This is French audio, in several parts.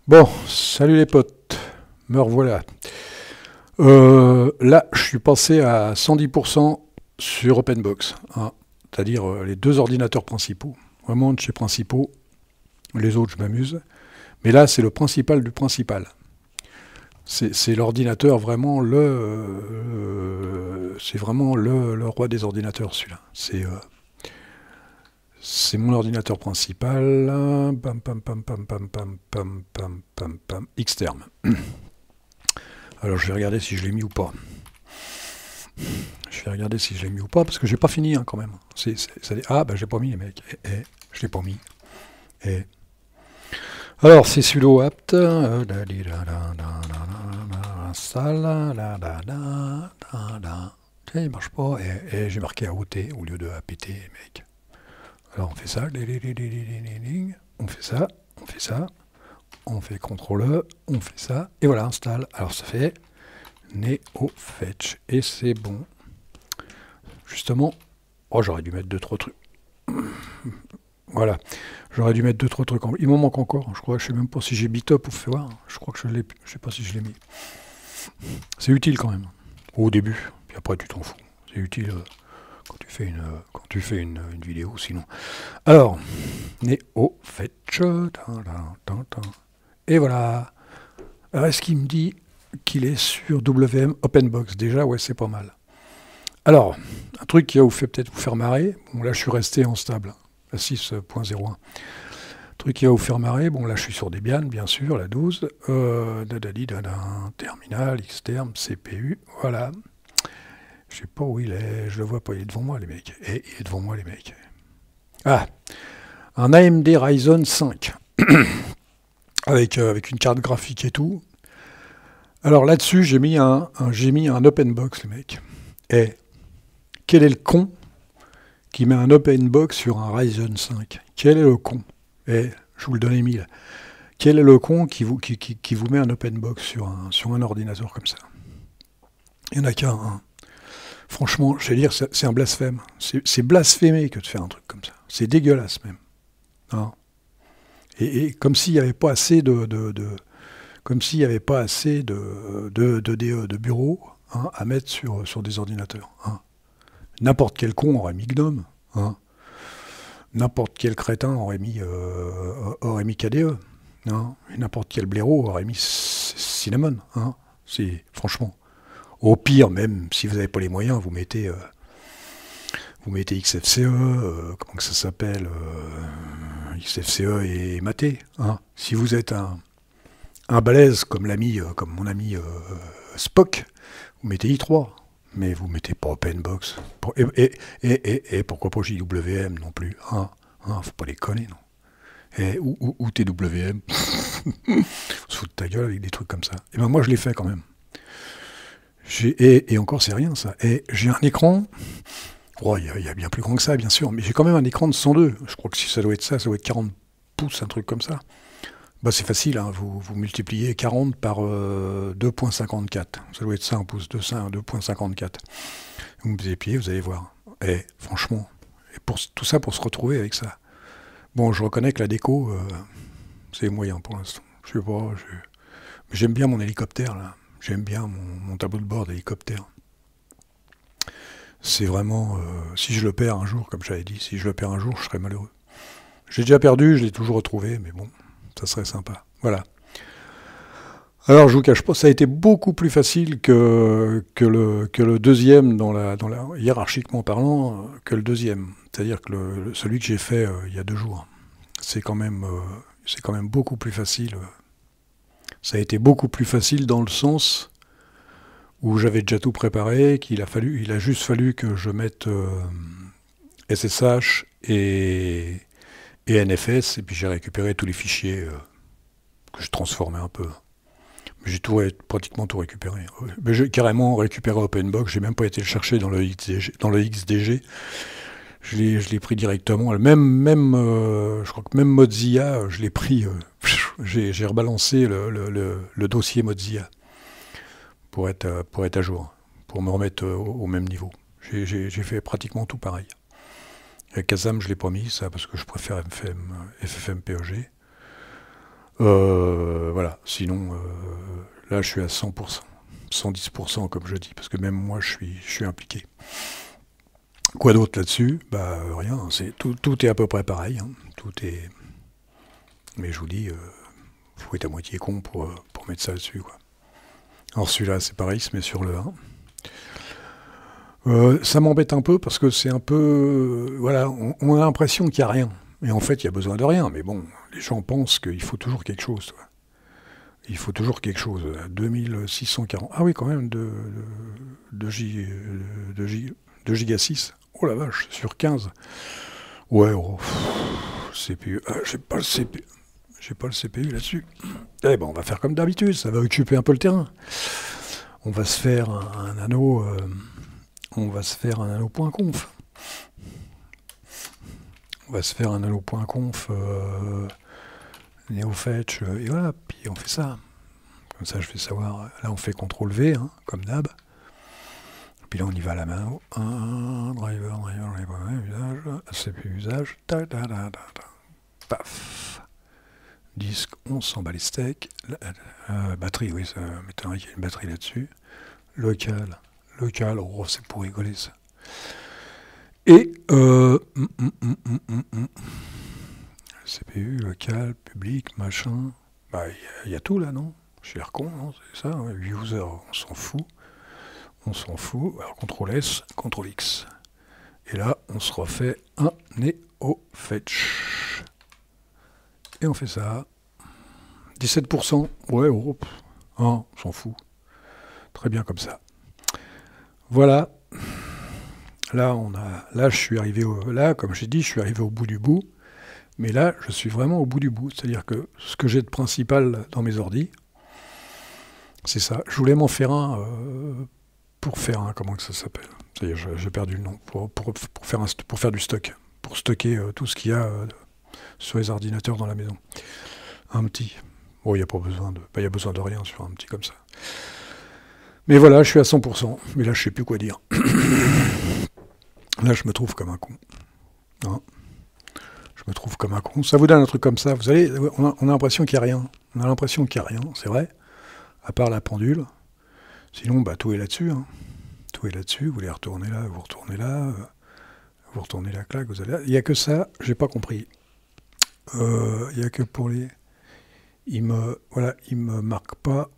Bon, salut les potes, me revoilà. Là, je suis passé à 110% sur OpenBox, hein, c'est-à-dire les deux ordinateurs principaux. Vraiment de chez principaux, les autres je m'amuse. Mais là, c'est le principal du principal. C'est l'ordinateur vraiment c'est vraiment le roi des ordinateurs celui-là. C'est mon ordinateur principal. Pam pam pam pam pam pam pam pam pam pam. Xterm. Alors je vais regarder si je l'ai mis ou pas. Je vais regarder si je l'ai mis ou pas, parce que j'ai pas fini hein, quand même. Ah, ben j'ai pas mis les mecs. Je l'ai pas mis. Alors c'est sudo apt. Il marche pas. Et j'ai marqué AOT au lieu de APT, les mecs. Alors on fait ça. On fait ça. On fait ça. On fait CTRL, on fait ça, et voilà, installe. Alors ça fait NeoFetch, et c'est bon. Justement, oh j'aurais dû mettre 2-3 trucs. Voilà, j'aurais dû mettre 2-3 trucs. Il m'en manque encore, je crois, je sais même pas si j'ai bitop pour faire voir. Je crois que je l'ai, je sais pas si je l'ai mis. C'est utile quand même, au début, puis après tu t'en fous. C'est utile quand tu fais une vidéo, sinon. Alors, NeoFetch, et voilà. Alors, est-ce qu'il me dit qu'il est sur WM OpenBox? Déjà, ouais, c'est pas mal. Alors, un truc qui va peut-être vous faire marrer. Bon, là, je suis resté en stable, à 6.01. Truc qui va vous faire marrer. Bon, là, je suis sur Debian, bien sûr, la 12. Terminal, Xterm, CPU, voilà. Je sais pas où il est, je le vois pas, il est devant moi, les mecs. Et il est devant moi, les mecs. Ah, un AMD Ryzen 5. Avec une carte graphique et tout. Alors là-dessus, j'ai mis un OpenBox, les mecs. Et quel est le con qui met un OpenBox sur un Ryzen 5? Quel est le con? Et je vous le donne Emile. Quel est le con qui vous met un OpenBox sur un ordinateur comme ça? Il n'y en a qu'un. Hein. Franchement, je vais dire, c'est un blasphème. C'est blasphémé que de faire un truc comme ça. C'est dégueulasse même. Hein. Et comme s'il n'y avait pas assez comme s'il n'y avait pas assez de bureaux hein, à mettre sur des ordinateurs. Hein. N'importe quel con aurait mis GNOME. Hein. N'importe quel crétin aurait mis KDE. Hein. Et n'importe quel blaireau aurait mis Cinnamon. Hein. Franchement. Au pire, même si vous n'avez pas les moyens, vous mettez XFCE, comment que ça s'appelle XFCE et Maté. Hein. Si vous êtes un balèze comme mon ami Spock, vous mettez i3, mais vous mettez pas OpenBox. Et pourquoi pas JWM non plus. Hein. Faut pas les conner, non. Ou TWM. On se fout de ta gueule avec des trucs comme ça. Et ben moi je l'ai fait quand même. Et encore c'est rien ça. Et j'ai un écran. Il y a bien plus grand que ça, bien sûr, mais j'ai quand même un écran de 102. Je crois que si ça doit être 40 pouces, un truc comme ça. Bah c'est facile, hein. Vous multipliez 40 par 2.54. Ça doit être ça, un pouce de ça, 2.54. Vous multipliez, vous allez voir. Et franchement, tout ça pour se retrouver avec ça. Bon, je reconnais que la déco, c'est moyen pour l'instant. Je sais pas, mais j'aime bien mon hélicoptère, là. J'aime bien mon tableau de bord d'hélicoptère. C'est vraiment... si je le perds un jour, comme j'avais dit, si je le perds un jour, je serais malheureux. J'ai déjà perdu, je l'ai toujours retrouvé, mais bon, ça serait sympa. Voilà. Alors, je vous cache pas, ça a été beaucoup plus facile que le deuxième, hiérarchiquement parlant, que le deuxième. C'est-à-dire que celui que j'ai fait il y a 2 jours. C'est quand même beaucoup plus facile. Ça a été beaucoup plus facile dans le sens où j'avais déjà tout préparé, il a juste fallu que je mette SSH et NFS, et puis j'ai récupéré tous les fichiers que je transformais un peu. J'ai pratiquement tout récupéré. Mais j'ai carrément récupéré OpenBox, j'ai même pas été le chercher dans le XDG. Je l'ai pris directement. Je crois que même Mozilla, je l'ai pris, j'ai rebalancé le dossier Mozilla. Pour être à jour, pour me remettre au même niveau. J'ai fait pratiquement tout pareil. Kazam, je ne l'ai pas mis, ça, parce que je préfère FFmpeg. Voilà. Voilà, sinon, là, je suis à 100%, 110% comme je dis, parce que même moi, je suis impliqué. Quoi d'autre là-dessus? Bah, rien, tout est à peu près pareil, hein. Tout est... Mais je vous dis, faut être à moitié con pour mettre ça dessus, quoi. Alors celui-là, c'est pareil, il se met sur le 1. Ça m'embête un peu parce que c'est un peu... voilà, on a l'impression qu'il n'y a rien. Et en fait, il y a besoin de rien. Mais bon, les gens pensent qu'il faut toujours quelque chose. Quoi. Il faut toujours quelque chose. 2640... Ah oui, quand même, de giga 6. Oh la vache, sur 15. Ouais, oh, CPU. Ah, j'ai pas le CPU. J'ai pas le CPU là-dessus. Eh ben, on va faire comme d'habitude, ça va occuper un peu le terrain. On va se faire un anneau... on va se faire un anneau.conf. On va se faire un anneau.conf NeoFetch, et voilà, puis on fait ça. Comme ça, je vais savoir. Là, on fait CTRL-V, hein, comme d'hab. Puis là, on y va à la main. Driver, usage, CPU usage, paf. Disque, on s'en bat les steaks. Batterie, oui, ça m'étonnerait qu'il y ait une batterie là-dessus. Local, oh, c'est pour rigoler ça. Et CPU, local, public, machin. Bah, il y a tout là, non? Cher con, non? C'est ça, hein. User, on s'en fout. On s'en fout. Alors, CTRL-S, CTRL-X. Et là, on se refait un NeoFetch. Et on fait ça. 17%. Ouais, oh, hein, on s'en fout. Très bien comme ça. Voilà. Là, là, je suis arrivé là, comme j'ai dit, je suis arrivé au bout du bout. Mais là, je suis vraiment au bout du bout. C'est-à-dire que ce que j'ai de principal dans mes ordis, c'est ça. Je voulais m'en faire un pour faire un, comment que ça s'appelle? Ça y est, j'ai perdu le nom. Pour faire du stock. Pour stocker tout ce qu'il y a sur les ordinateurs dans la maison. Un petit. Bon, il n'y a pas besoin de... il y a besoin de rien sur un petit comme ça. Mais voilà, je suis à 100%. Mais là, je ne sais plus quoi dire. Là, je me trouve comme un con. Hein, je me trouve comme un con. Ça vous donne un truc comme ça. Vous allez, on a l'impression qu'il n'y a rien. On a l'impression qu'il n'y a rien, c'est vrai. À part la pendule. Sinon, bah, tout est là-dessus. Hein. Tout est là-dessus. Vous voulez retourner là, vous retournez là. Vous retournez la claque, vous allez là. Il n'y a que ça, j'ai pas compris. Il n'y a que pour les... il me marque pas.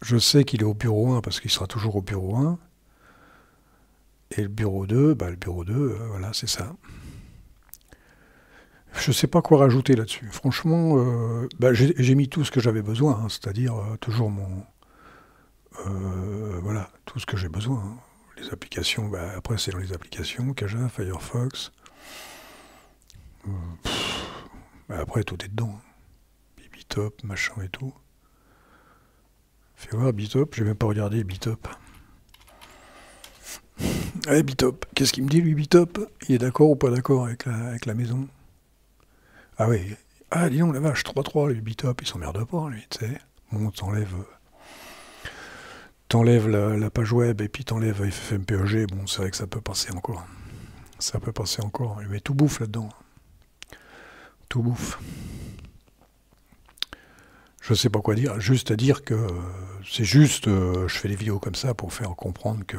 Je sais qu'il est au bureau 1 parce qu'il sera toujours au bureau 1. Et le bureau 2, bah le bureau 2, voilà, c'est ça. Je sais pas quoi rajouter là-dessus. Franchement, bah, j'ai mis tout ce que j'avais besoin, hein, c'est-à-dire toujours mon... voilà, tout ce que j'ai besoin. Hein. Les applications, bah, après c'est dans les applications, Caja, Firefox. Bah, après tout est dedans. Bitop, machin et tout. Fais voir Bitop, j'ai même pas regardé Bitop. Allez Bitop, qu'est-ce qu'il me dit lui Bitop? Il est d'accord ou pas d'accord avec la maison? Ah oui, ah dis donc la vache, 3-3 lui Bitop, il s'emmerde pas lui, tu sais. Bon, t'enlèves la page web et puis t'enlèves FFmpeg, bon c'est vrai que ça peut passer encore. Ça peut passer encore, mais tout bouffe là-dedans. Tout bouffe. Je sais pas quoi dire, juste à dire que c'est juste, je fais des vidéos comme ça pour faire comprendre que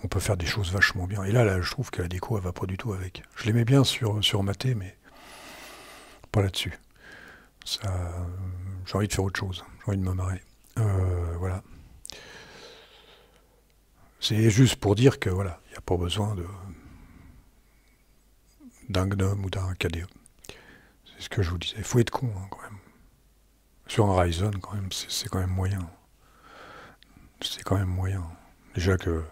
on peut faire des choses vachement bien. Et là je trouve que la déco, elle va pas du tout avec. Je l'aimais bien sur Maté, mais pas là-dessus. J'ai envie de faire autre chose, j'ai envie de me marrer. Voilà. C'est juste pour dire que voilà, il n'y a pas besoin d'un GNOME ou d'un KDE. C'est ce que je vous disais. Il faut être con, hein, quand même. Sur un Ryzen, quand même, c'est quand même moyen. C'est quand même moyen. Déjà que le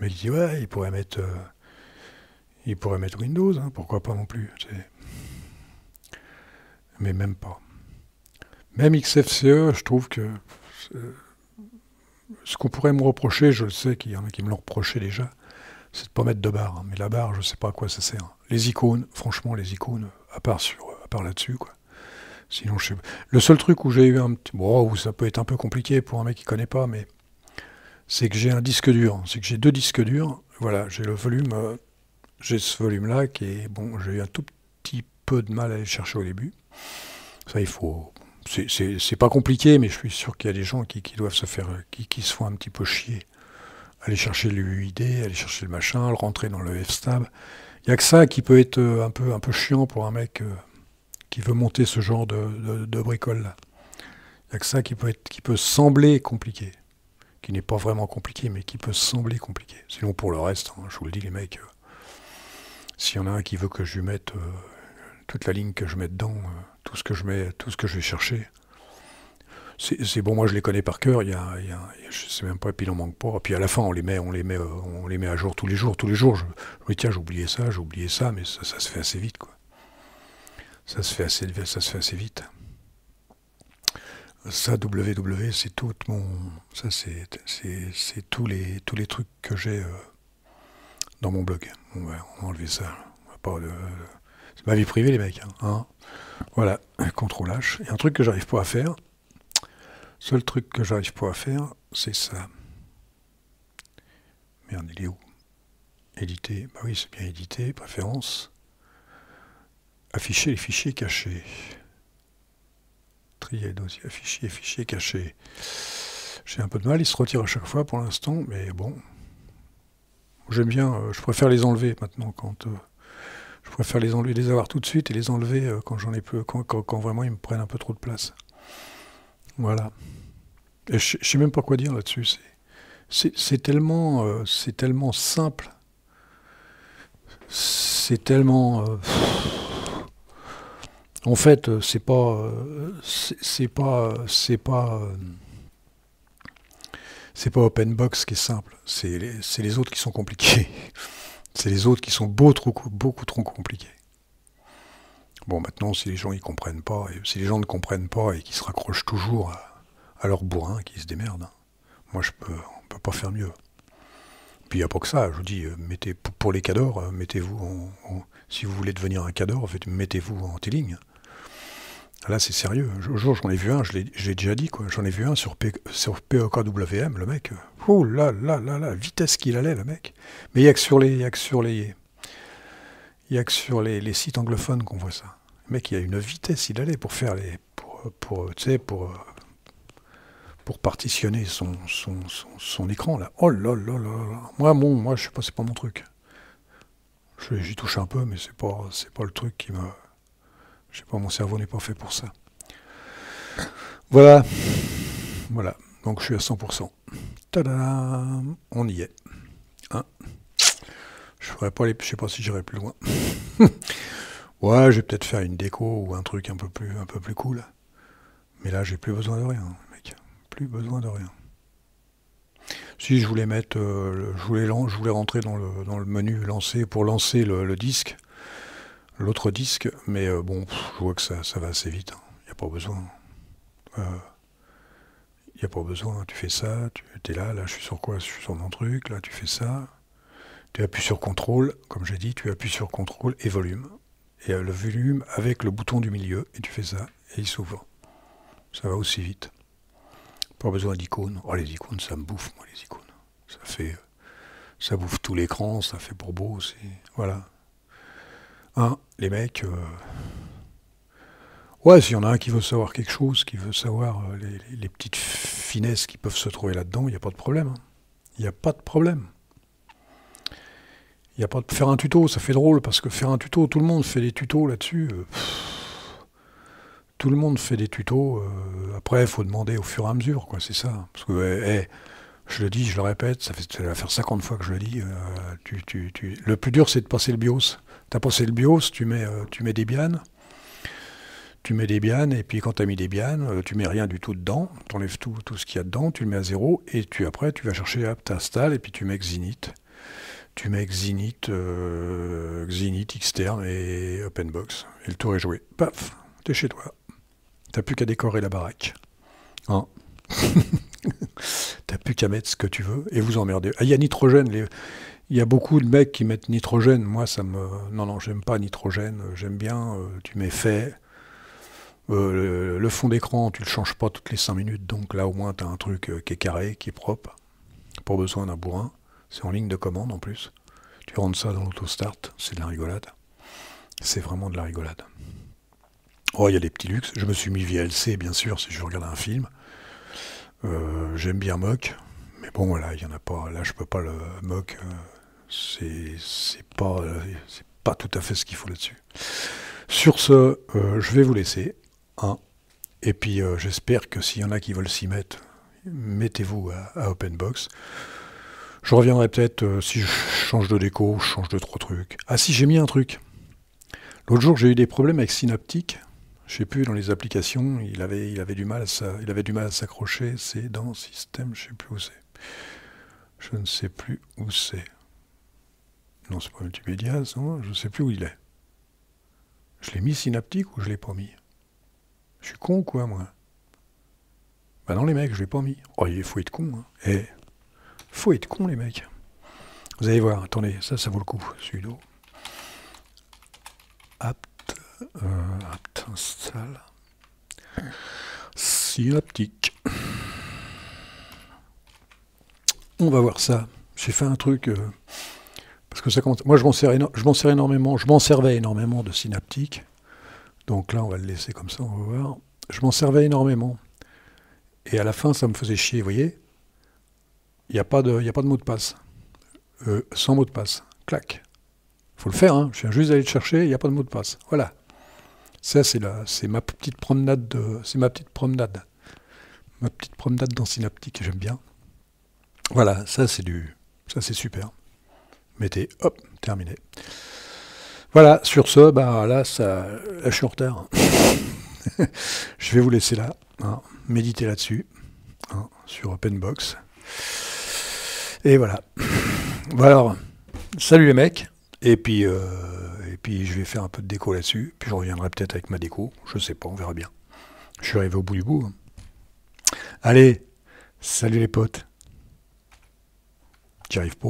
mec dit ouais, il pourrait mettre Windows, hein, pourquoi pas non plus. Mais même pas. Même XFCE, je trouve que ce qu'on pourrait me reprocher, je le sais qu'il y en a qui me l'ont reproché déjà, c'est de pas mettre de barre. Hein. Mais la barre, je sais pas à quoi ça sert. Les icônes, franchement, les icônes, à part là-dessus, quoi. Sinon, je sais... Le seul truc où j'ai eu un petit... Bon, où ça peut être un peu compliqué pour un mec qui connaît pas, mais c'est que j'ai un disque dur. C'est que j'ai 2 disques durs. Voilà, j'ai le volume... j'ai ce volume-là qui est... Bon, j'ai eu un tout petit peu de mal à aller chercher au début. Ça, il faut c'est pas compliqué, mais je suis sûr qu'il y a des gens qui doivent se faire, qui se font un petit peu chier. Aller chercher le UID, aller chercher le machin, le rentrer dans le FSTAB. Il n'y a que ça qui peut être un peu chiant pour un mec qui veut monter ce genre de bricole-là. Il n'y a que ça qui peut sembler compliqué. Qui n'est pas vraiment compliqué, mais qui peut sembler compliqué. Sinon, pour le reste, hein, je vous le dis, les mecs, s'il y en a un qui veut que je lui mette toute la ligne que je mets dedans, tout ce que je vais chercher, c'est bon, moi je les connais par cœur, je sais même pas, et puis il en manque pas. Puis à la fin, on les met à jour tous les jours. Je me dis, tiens, j'ai oublié ça, mais ça se fait assez vite, quoi. Ça se fait assez vite. Ça, WW, c'est tout mon... Ça, c'est tous les trucs que j'ai dans mon blog. On va enlever ça. C'est ma vie privée, les mecs. Hein. Voilà, CTRL H. Et un truc que j'arrive pas à faire, seul truc que j'arrive pas à faire, c'est ça. Merde, il est où? Éditer. Bah oui, c'est bien éditer. Préférences. Afficher les fichiers cachés. Trier dossier, fichier caché. J'ai un peu de mal, il se retire à chaque fois pour l'instant, mais bon. J'aime bien, je préfère les enlever maintenant je préfère les avoir tout de suite et les enlever quand j'en ai peu, quand vraiment ils me prennent un peu trop de place. Voilà. Et je sais même pas quoi dire là-dessus. C'est tellement simple. C'est tellement... en fait, c'est pas OpenBox qui est simple. C'est les autres qui sont compliqués. C'est les autres qui sont beaucoup trop compliqués. Bon, maintenant, si les gens y comprennent pas, et si les gens ne comprennent pas et qui se raccrochent toujours à leur bourrin, qui se démerdent, hein, moi, on peut pas faire mieux. Puis il n'y a pas que ça, je vous dis, pour les cadors, mettez-vous si vous voulez devenir un cador, mettez-vous en T-Ligne. Là, c'est sérieux. Un jour, j'en ai vu un, je l'ai déjà dit, quoi. J'en ai vu un sur POKWM, le mec. Oh là là là là, vitesse qu'il allait, le mec. Mais il n'y a que sur les sites anglophones qu'on voit ça. Le mec, il a une vitesse, il allait pour faire pour partitionner son écran, là. Oh là là là là. Moi, je sais pas, c'est pas mon truc. J'y touche un peu, mais c'est pas le truc qui me... Je sais pas, mon cerveau n'est pas fait pour ça. Voilà. Donc je suis à 100%. Tadam, on y est. Hein, je sais pas si j'irai plus loin. Ouais, je vais peut-être faire une déco ou un truc un peu plus cool. Mais là, j'ai plus besoin de rien, mec. Plus besoin de rien. Si je voulais mettre, je voulais rentrer dans le menu lancer pour lancer le disque. L'autre disque, mais bon, je vois que ça va assez vite. Il n'y a pas besoin. Il n'y a pas besoin. Tu fais ça, tu es là, je suis sur quoi? Je suis sur mon truc, là tu fais ça. Tu appuies sur CTRL, comme j'ai dit, tu appuies sur CTRL et volume. Et le volume avec le bouton du milieu, et tu fais ça, et il s'ouvre. Ça va aussi vite. Pas besoin d'icônes. Oh, les icônes, ça me bouffe, moi, les icônes. Ça bouffe tout l'écran, ça fait pour beau, voilà. Hein, les mecs... Ouais, s'il y en a un qui veut savoir quelque chose, qui veut savoir les petites finesses qui peuvent se trouver là-dedans, il n'y a pas de problème. Il n'y a pas de problème. Il n'y a pas de... Faire un tuto, ça fait drôle, parce que faire un tuto, tout le monde fait des tutos là-dessus. Tout le monde fait des tutos. Après, il faut demander au fur et à mesure, quoi, c'est ça. Parce que, je le dis, je le répète, ça va faire 50 fois que je le dis. Le plus dur, c'est de passer le BIOS. Tu as passé le BIOS, tu mets Debian. Tu mets Debian, et puis quand tu as mis Debian, tu mets rien du tout dedans, tu enlèves tout ce qu'il y a dedans, tu le mets à 0, et après tu vas chercher, hop, t'installes, et puis tu mets Xinit. Tu mets Xinit, Xtern et OpenBox, et le tour est joué. Paf, t'es chez toi. T'as plus qu'à décorer la baraque. Hein. T'as plus qu'à mettre ce que tu veux, et vous emmerdez. Ah, il y a Nitrogène, il y a beaucoup de mecs qui mettent Nitrogène, moi ça me... Non, j'aime pas Nitrogène, j'aime bien, tu mets fait... le fond d'écran, tu le changes pas toutes les 5 minutes, donc là au moins tu as un truc qui est carré, qui est propre. Pas besoin d'un bourrin. C'est en ligne de commande en plus. Tu rentres ça dans l'autostart, c'est de la rigolade. C'est vraiment de la rigolade. Oh, il y a des petits luxes. Je me suis mis VLC, bien sûr, si je regarde un film. J'aime bien Mock. Mais bon, voilà, il y en a pas. Là, je peux pas le Mock. C'est pas tout à fait ce qu'il faut là-dessus. Sur ce, je vais vous laisser. Hein. Et puis, j'espère que s'il y en a qui veulent s'y mettre, mettez-vous à OpenBox. Je reviendrai peut-être si je change de déco, je change de 3 trucs. Ah si, j'ai mis un truc. L'autre jour, j'ai eu des problèmes avec Synaptic. Je sais plus, dans les applications, il avait du mal à s'accrocher. C'est dans Système, je sais plus où c'est. Je ne sais plus où c'est. Non, c'est pas multimédia, non, je ne sais plus où il est. Je l'ai mis Synaptic ou je l'ai pas mis? Je suis con ou quoi, moi? Bah non, les mecs, je l'ai pas mis. Oh, il faut être con, hein. Eh, faut être con, les mecs. Vous allez voir, attendez, ça vaut le coup. Sudo. Apt install. Synaptic. On va voir ça. J'ai fait un truc... parce que ça commence... Moi, je m'en servais énormément de Synaptic. Donc là, on va le laisser comme ça, on va voir. Je m'en servais énormément. Et à la fin, ça me faisait chier, vous voyez? Il n'y a pas de mot de passe. Sans mot de passe. Clac. Faut le faire, hein. Je viens juste d'aller le chercher, il n'y a pas de mot de passe. Voilà. Ça, c'est ma petite promenade ma petite promenade dans Synaptic, j'aime bien. Voilà, ça c'est super. Mettez, hop, terminé. Voilà, sur ce, bah là je suis en retard. Je vais vous laisser là, hein, méditer là-dessus, hein, sur OpenBox. Et voilà. Bon alors, salut les mecs. Et puis je vais faire un peu de déco là-dessus. Puis je reviendrai peut-être avec ma déco. Je sais pas, on verra bien. Je suis arrivé au bout du bout. Hein. Allez, salut les potes. J'y arrive pas.